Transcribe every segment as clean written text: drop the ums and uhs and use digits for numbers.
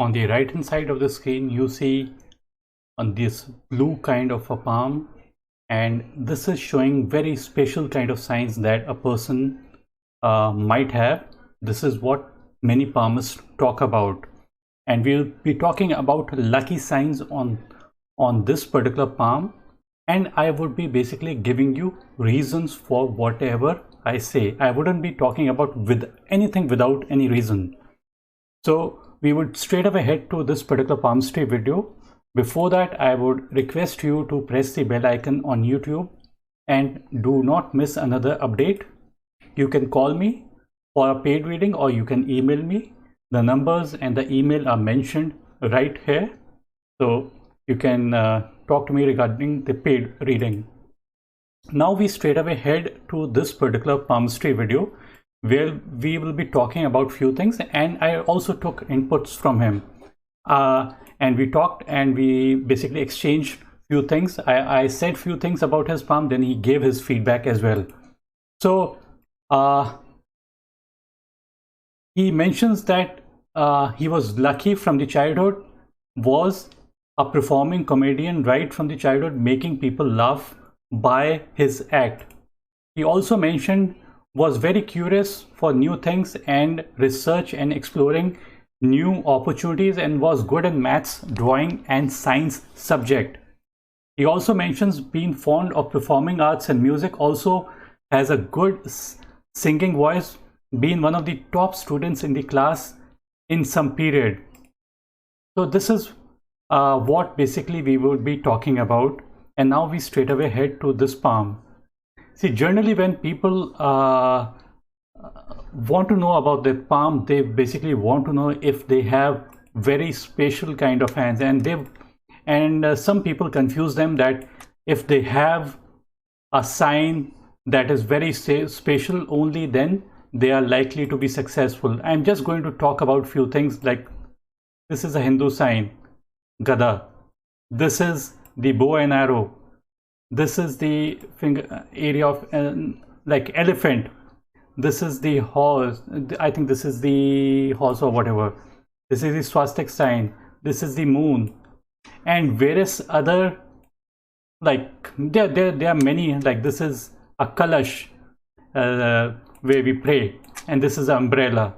On the right hand side of the screen, you see on this blue kind of a palm, and this is showing very special kind of signs that a person might have. This is what many palmists talk about, and we'll be talking about lucky signs on this particular palm, and I would be basically giving you reasons for whatever I say. I wouldn't be talking about with anything without any reason. So we would straight away head to this particular palmistry video. Before that, I would request you to press the bell icon on YouTube and do not miss another update. You can call me for a paid reading or you can email me. The numbers and the email are mentioned right here. So you can talk to me regarding the paid reading. Now we straight away head to this particular palmistry video where we will be talking about few things, and I also took inputs from him. And we talked and we basically exchanged few things. I said few things about his palm, then he gave his feedback as well. So he mentions that he was lucky from the childhood, was a performing comedian right from the childhood, making people laugh by his act. He also mentioned was very curious for new things and research and exploring new opportunities, and was good in maths, drawing and science subject. He also mentions being fond of performing arts and music, also has a good singing voice, being one of the top students in the class in some period. So this is what basically we will be talking about. And now we straight away head to this palm. See, generally when people want to know about the palm, they basically want to know if they have very special kind of hands, and some people confuse them that if they have a sign that is very special, only then they are likely to be successful. I'm just going to talk about few things, like this is a Hindu sign, Gada. This is the bow and arrow. This is the finger area of like elephant. This is the horse. I think this is the horse or whatever. This is the swastika sign. This is the moon, and various other, like there are many. Like this is a kalash where we pray, and this is an umbrella.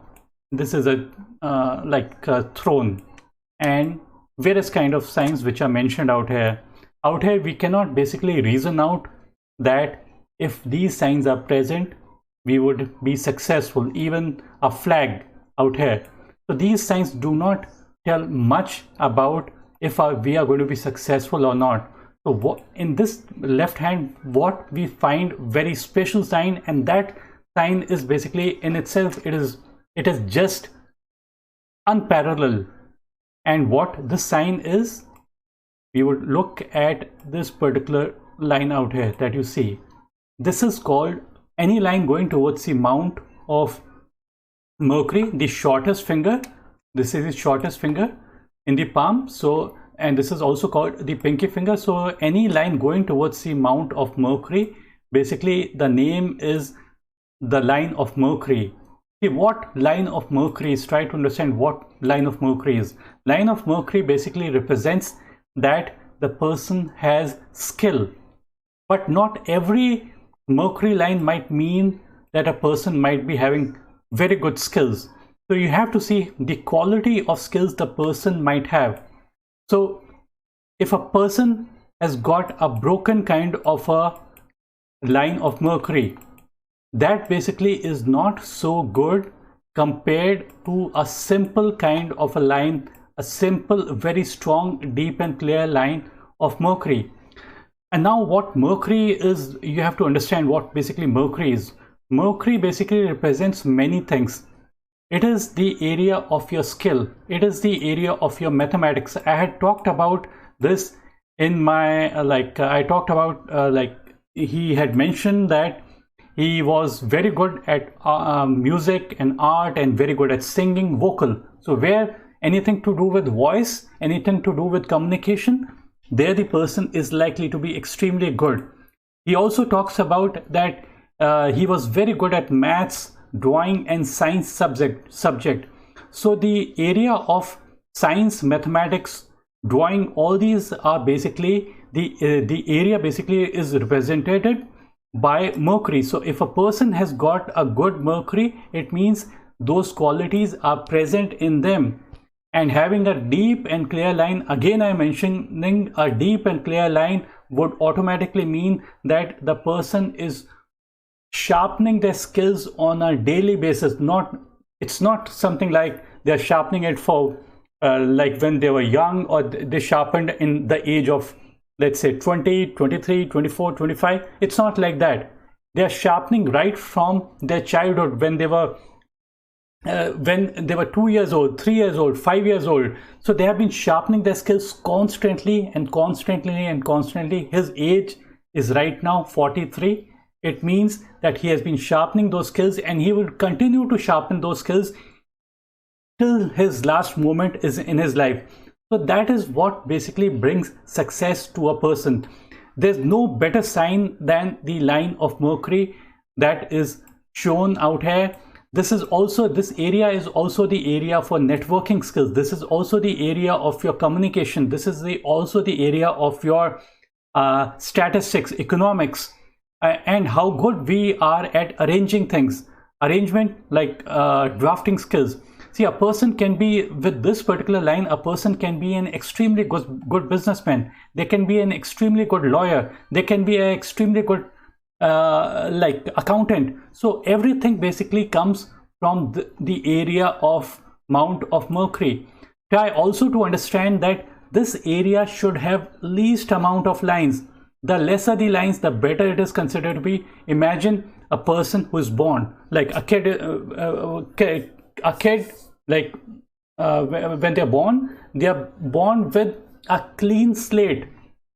This is a like a throne, and various kind of signs which are mentioned out here. Out here, we cannot basically reason out that if these signs are present, we would be successful. Even a flag out here. So these signs do not tell much about if we are going to be successful or not. So what, in this left hand, what we find very special sign, and that sign is basically in itself, it is just unparalleled. And what this sign is, we would look at this particular line out here that you see. This is called any line going towards the mount of Mercury, the shortest finger. This is the shortest finger in the palm. So, and this is also called the pinky finger. So any line going towards the mount of Mercury, basically the name is the line of Mercury. See, what line of Mercury is, try to understand what line of Mercury is. Line of Mercury basically represents that the person has skill, but not every Mercury line might mean that a person might be having very good skills. So you have to see the quality of skills the person might have. So if a person has got a broken kind of a line of Mercury, that basically is not so good compared to a simple kind of a line, a simple, very strong, deep and clear line of Mercury. And now what Mercury is, you have to understand what basically Mercury is. Mercury basically represents many things. It is the area of your skill. It is the area of your mathematics. I had talked about this in my, I talked about, he had mentioned that he was very good at music and art and very good at singing, vocal. So where anything to do with voice, anything to do with communication, there the person is likely to be extremely good. He also talks about that he was very good at maths, drawing and science subject. So the area of science, mathematics, drawing, all these are basically the area basically is represented by Mercury. So if a person has got a good Mercury, it means those qualities are present in them. And having a deep and clear line, again I'm mentioning, a deep and clear line would automatically mean that the person is sharpening their skills on a daily basis. It's not something like they're sharpening it for like when they were young, or they sharpened in the age of, let's say, 20, 23, 24, 25. It's not like that. They're sharpening right from their childhood, when they were 2 years old, 3 years old, 5 years old. So they have been sharpening their skills constantly and constantly and constantly. His age is right now 43. It means that he has been sharpening those skills, and he will continue to sharpen those skills till his last moment is in his life. So that is what basically brings success to a person. There's no better sign than the line of Mercury that is shown out here. This area is also the area for networking skills. This is also the area of your communication. This is also the area of your statistics, economics, and how good we are at arranging things. Arrangement, like drafting skills. See, a person can be, with this particular line, a person can be an extremely good businessman. They can be an extremely good lawyer. They can be an extremely good like accountant. So everything basically comes from the area of Mount of Mercury. Try also to understand that this area should have least amount of lines. The lesser the lines, the better it is considered to be. Imagine a person who is born, like a kid, like when they are born with a clean slate.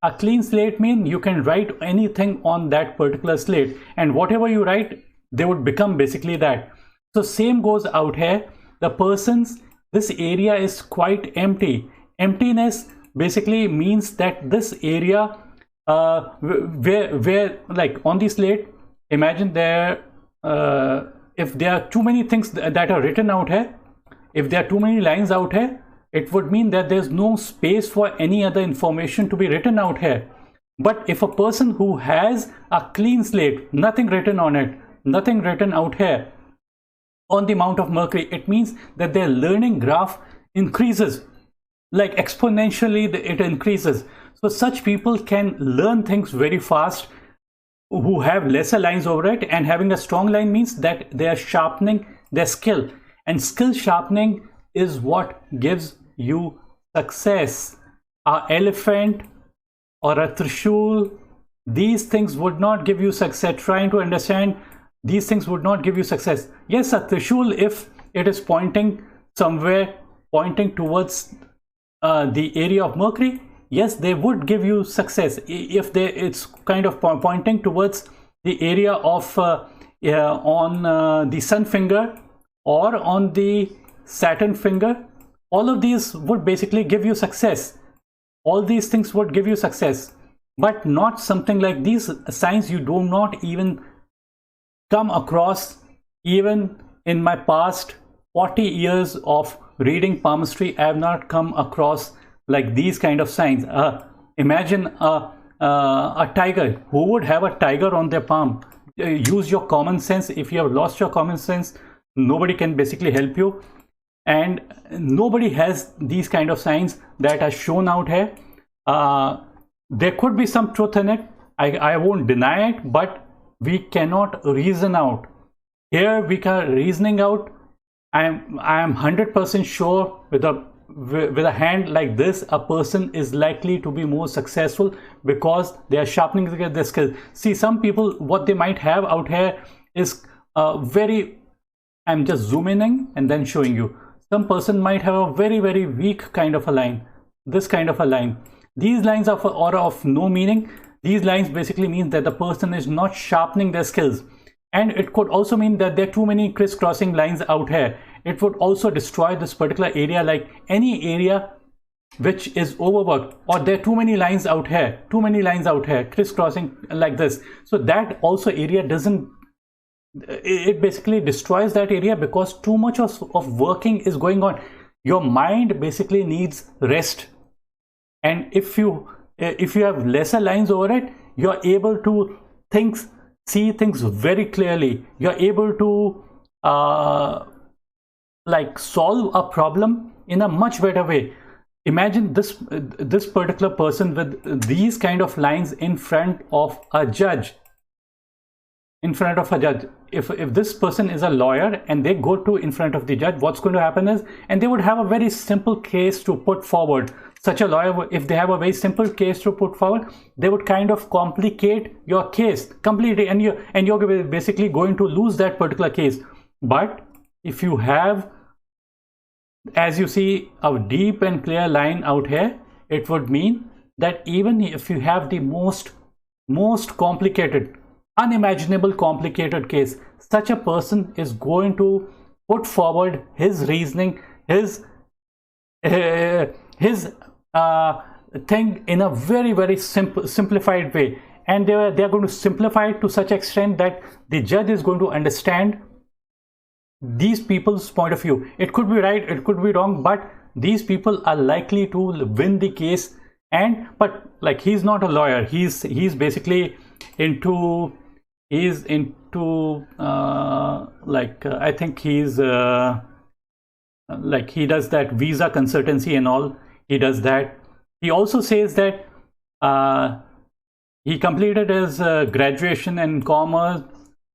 A clean slate means you can write anything on that particular slate, and whatever you write, they would become basically that. So same goes out here. The person's, this area is quite empty. Emptiness basically means that this area where like on the slate, imagine there if there are too many things that are written out here, if there are too many lines out here, it would mean that there's no space for any other information to be written out here. But if a person who has a clean slate, nothing written on it, nothing written out here on the Mount of Mercury, it means that their learning graph increases, like exponentially it increases. So such people can learn things very fast who have lesser lines over it, and having a strong line means that they are sharpening their skill, and skill sharpening is what gives you success. An elephant or a Trishul, these things would not give you success. Trying to understand, these things would not give you success. Yes, a Trishul, if it is pointing somewhere, pointing towards the area of Mercury, yes, they would give you success. If it's kind of pointing towards the area of on the Sun finger or on the Saturn finger, all of these would basically give you success. All these things would give you success, but not something like these signs you do not even come across. Even in my past 40 years of reading palmistry, I have not come across like these kind of signs. Imagine a tiger. Who would have a tiger on their palm? Use your common sense. If you have lost your common sense, nobody can basically help you, and nobody has these kind of signs that are shown out here. There could be some truth in it. I won't deny it, but we cannot reason out. Here we are reasoning out. I am 100% sure with a hand like this, a person is likely to be more successful because they are sharpening their skills. See, some people, what they might have out here is very, I'm just zooming in and then showing you. Some person might have a very, very weak kind of a line, this kind of a line. These lines are of no meaning. These lines basically mean that the person is not sharpening their skills. And it could also mean that there are too many crisscrossing lines out here. It would also destroy this particular area, like any area which is overworked, or there are too many lines out here, crisscrossing like this. So that also area doesn't, it basically destroys that area because too much of working is going on. Your mind basically needs rest, and if you have lesser lines over it, you're able to see things very clearly. You're able to like solve a problem in a much better way. Imagine this particular person with these kind of lines in front of a judge. If this person is a lawyer and they go to in front of the judge, what's going to happen is, and they would have a very simple case to put forward. Such a lawyer, if they have a very simple case to put forward, they would kind of complicate your case completely, and you're basically going to lose that particular case. But if you have, as you see, a deep and clear line out here, it would mean that even if you have the most complicated, unimaginable complicated case, such a person is going to put forward his reasoning, his thing in a very simplified way, and they're going to simplify it to such extent that the judge is going to understand these people's point of view. It could be right, it could be wrong, but these people are likely to win the case. But like, he's not a lawyer, he's basically into I think he's like, he does that visa consultancy and all. He does that. He also says that he completed his graduation in commerce,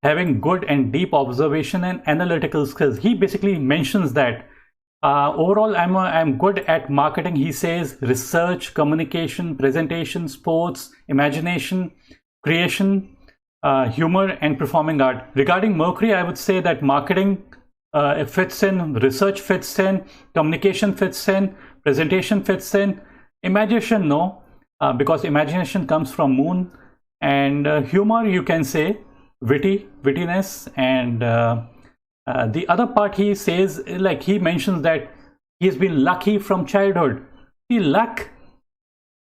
having good and deep observation and analytical skills. He basically mentions that overall, I'm good at marketing. He says research, communication, presentation, sports, imagination, creation, humor, and performing art. Regarding Mercury, I would say that marketing fits in, research fits in, communication fits in, presentation fits in. Imagination, no, because imagination comes from moon. And humor, you can say wittiness. And the other part, he says, like, he mentions that he's been lucky from childhood. The luck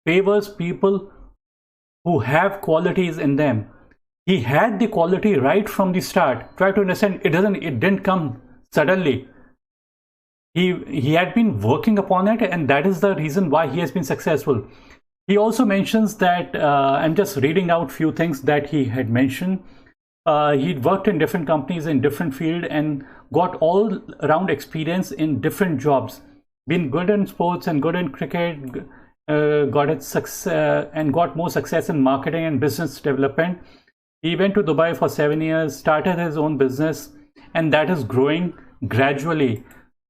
favors people who have qualities in them. He had the quality right from the start. Try to understand, it didn't come suddenly. He had been working upon it, and that is the reason why he has been successful. He also mentions that, I'm just reading out few things that he had mentioned. He'd worked in different companies in different field and got all around experience in different jobs. Been good in sports and good in cricket, got it success and got more success in marketing and business development. He went to Dubai for 7 years, started his own business, and that is growing gradually.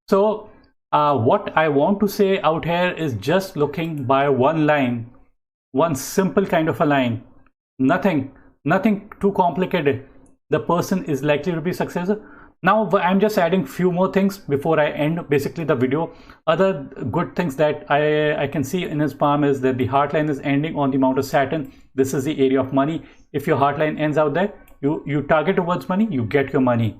So what I want to say out here is, just looking by one line, one simple kind of a line, nothing too complicated, the person is likely to be successful. Now I'm just adding few more things before I end basically the video. Other good things that I can see in his palm is that the heart line is ending on the Mount of Saturn. This is the area of money. If your heart line ends out there, you target towards money, you get your money.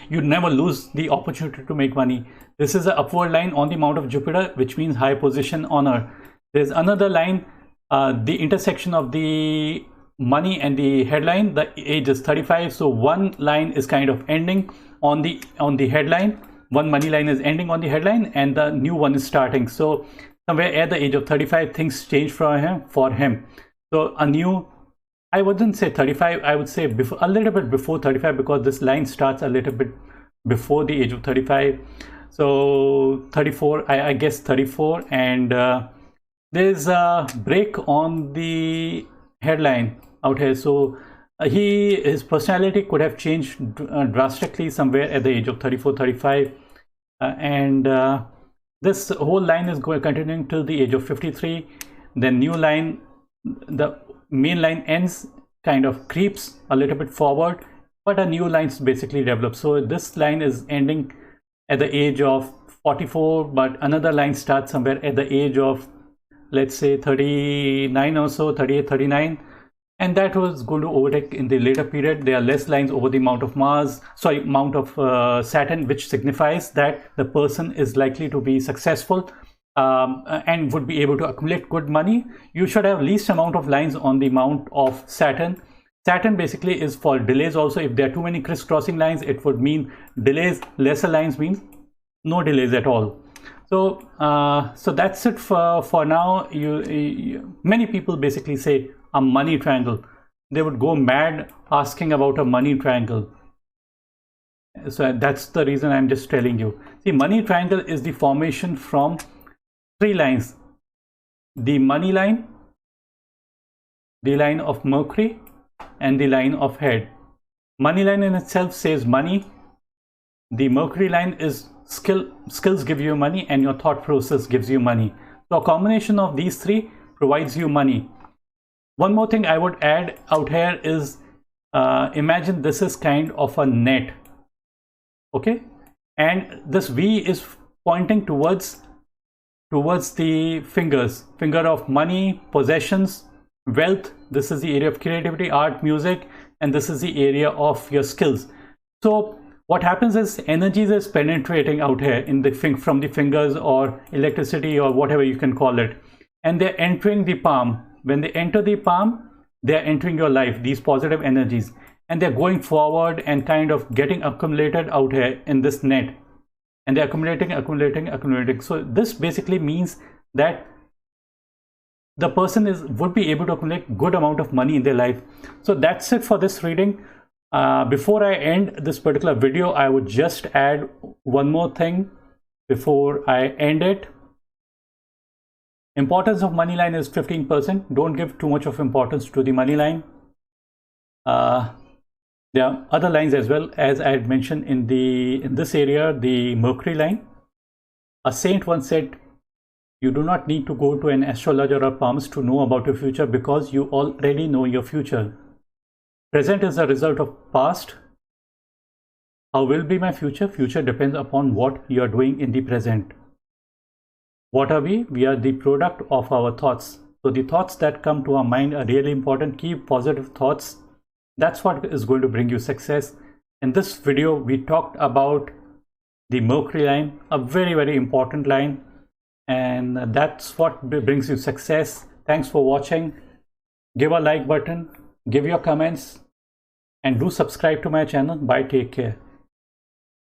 You never lose the opportunity to make money. This is an upward line on the Mount of Jupiter, which means high position, honor. There's another line, the intersection of the money and the headline. The age is 35, so one line is kind of ending on the headline. One money line is ending on the headline, and the new one is starting. So somewhere at the age of 35, things change for him. So a new, I wouldn't say 35, I would say before, a little bit before 35, because this line starts a little bit before the age of 35. So 34, I guess 34, and there's a break on the headline out here. So his personality could have changed drastically somewhere at the age of 34, 35, and this whole line is continuing till the age of 53. Then new line, the main line ends, kind of creeps a little bit forward, but a new line basically develops. So this line is ending at the age of 44, but another line starts somewhere at the age of, let's say, 39 or so, 38, 39, and that was going to overtake in the later period. There are less lines over the Mount of Saturn, which signifies that the person is likely to be successful and would be able to accumulate good money. You should have least amount of lines on the Mount of Saturn. Saturn basically is for delays also. If there are too many crisscrossing lines, it would mean delays. Lesser lines means no delays at all. So so that's it for now. Many people basically say a money triangle. They would go mad asking about a money triangle. So that's the reason I'm just telling you. See, money triangle is the formation from three lines: the money line, the line of Mercury, and the line of head. Money line in itself says money. The Mercury line is skills give you money, and your thought process gives you money. So a combination of these three provides you money. One more thing I would add out here is imagine this is kind of a net. Okay, and this V is pointing towards the finger of money, possessions, wealth. This is the area of creativity, art, music, and this is the area of your skills. So what happens is energies is penetrating out here in the from the fingers or electricity or whatever you can call it, and they're entering the palm. When they enter the palm, they're entering your life, these positive energies, and they're going forward and kind of getting accumulated out here in this net, and they're accumulating. So this basically means that the person would be able to accumulate good amount of money in their life. So that's it for this reading. Before I end this particular video, I would just add one more thing before I end it. Importance of money line is 15%. Don't give too much of importance to the money line. There are other lines as well, as I had mentioned in this area, the Mercury line. A saint once said, you do not need to go to an astrologer or palmist to know about your future, because you already know your future. Present is a result of past. How will be my future? Future depends upon what you are doing in the present. What are we? We are the product of our thoughts. So the thoughts that come to our mind are really important. Keep positive thoughts. That's what is going to bring you success. In this video, we talked about the Mercury line, a very, very important line. And that's what brings you success. Thanks for watching. Give a like button, give your comments, and do subscribe to my channel. Bye, take care.